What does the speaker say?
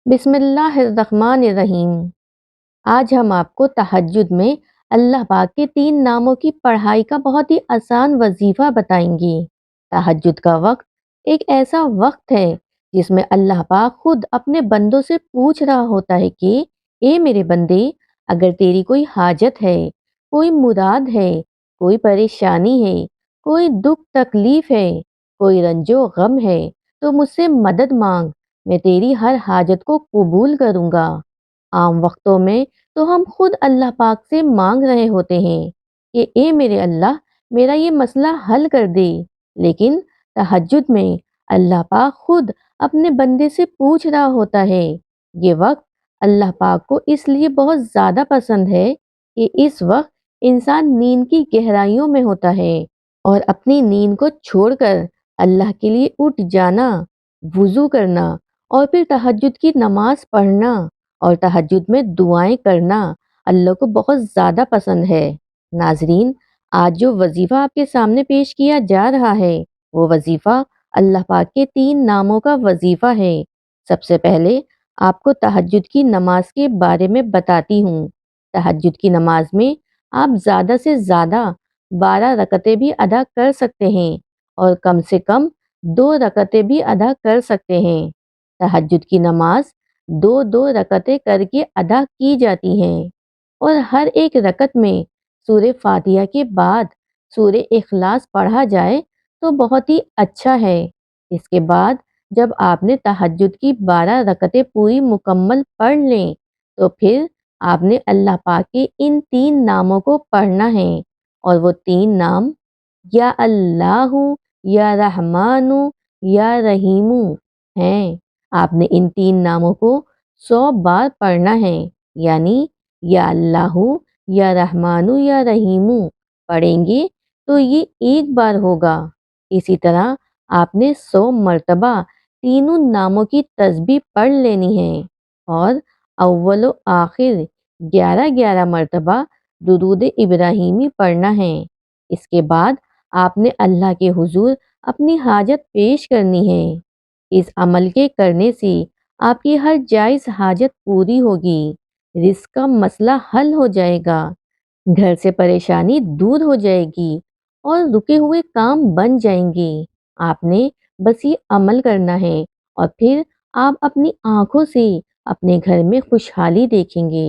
بسم اللہ الرحمن الرحیم۔ آج ہم آپ کو تہجد میں اللہ پاک کے 3 ناموں کی پڑھائی کا بہت ہی آسان وظیفہ بتائیں گی۔ تہجد کا وقت ایک ایسا وقت ہے جس میں اللہ پاک خود اپنے بندوں سے پوچھ رہا ہوتا ہے کہ اے میرے بندے، اگر تیری کوئی حاجت ہے، کوئی مراد ہے، کوئی پریشانی ہے، کوئی دکھ تکلیف ہے، کوئی رنج و غم ہے تو مجھ سے مدد مانگ، میں تیری ہر حاجت کو قبول کروں گا۔ عام وقتوں میں تو ہم خود اللہ پاک سے مانگ رہے ہوتے ہیں کہ اے میرے اللہ، میرا یہ مسئلہ حل کر دے، لیکن تہجد میں اللہ پاک خود اپنے بندے سے پوچھ رہا ہوتا ہے۔ یہ وقت اللہ پاک کو اس لیے بہت زیادہ پسند ہے کہ اس وقت انسان نیند کی گہرائیوں میں ہوتا ہے اور اپنی نیند کو چھوڑ کر اللہ کے لیے اٹھ جانا، وضو کرنا اور پھر تہجد کی نماز پڑھنا اور تہجد میں دعائیں کرنا اللہ کو بہت زیادہ پسند ہے۔ ناظرین، آج جو وظیفہ آپ کے سامنے پیش کیا جا رہا ہے وہ وظیفہ اللہ پاک کے 3 ناموں کا وظیفہ ہے۔ سب سے پہلے آپ کو تہجد کی نماز کے بارے میں بتاتی ہوں۔ تہجد کی نماز میں آپ زیادہ سے زیادہ 12 رکعتیں بھی ادا کر سکتے ہیں اور کم سے کم 2 رکعتیں بھی ادا کر سکتے ہیں۔ تہجد کی نماز 2 رکعتیں کر کے ادا کی جاتی ہیں اور ہر ایک رکعت میں سورہ فاتحہ کے بعد سورہ اخلاص پڑھا جائے تو بہت ہی اچھا ہے۔ اس کے بعد جب آپ نے تہجد کی 12 رکعتیں پوری مکمل پڑھ لیں تو پھر آپ نے اللہ پاک کے ان 3 ناموں کو پڑھنا ہے، اور وہ 3 نام یا اللہ، یا رحمان، یا رحیم ہیں۔ آپ نے ان 3 ناموں کو 100 بار پڑھنا ہے، یعنی یا اللہ، یا رحمان، یا رحیم پڑھیں گے تو یہ ایک بار ہوگا۔ اسی طرح آپ نے 100 مرتبہ تینوں ناموں کی تسبیح پڑھ لینی ہے اور اول و آخر 11 11 مرتبہ درود ابراہیمی پڑھنا ہے۔ اس کے بعد آپ نے اللہ کے حضور اپنی حاجت پیش کرنی ہے۔ اس عمل کے کرنے سے آپ کی ہر جائز حاجت پوری ہوگی، رزق کا مسئلہ حل ہو جائے گا، گھر سے پریشانی دور ہو جائے گی اور رکے ہوئے کام بن جائیں گے۔ آپ نے بس یہ عمل کرنا ہے اور پھر آپ اپنی آنکھوں سے اپنے گھر میں خوشحالی دیکھیں گے۔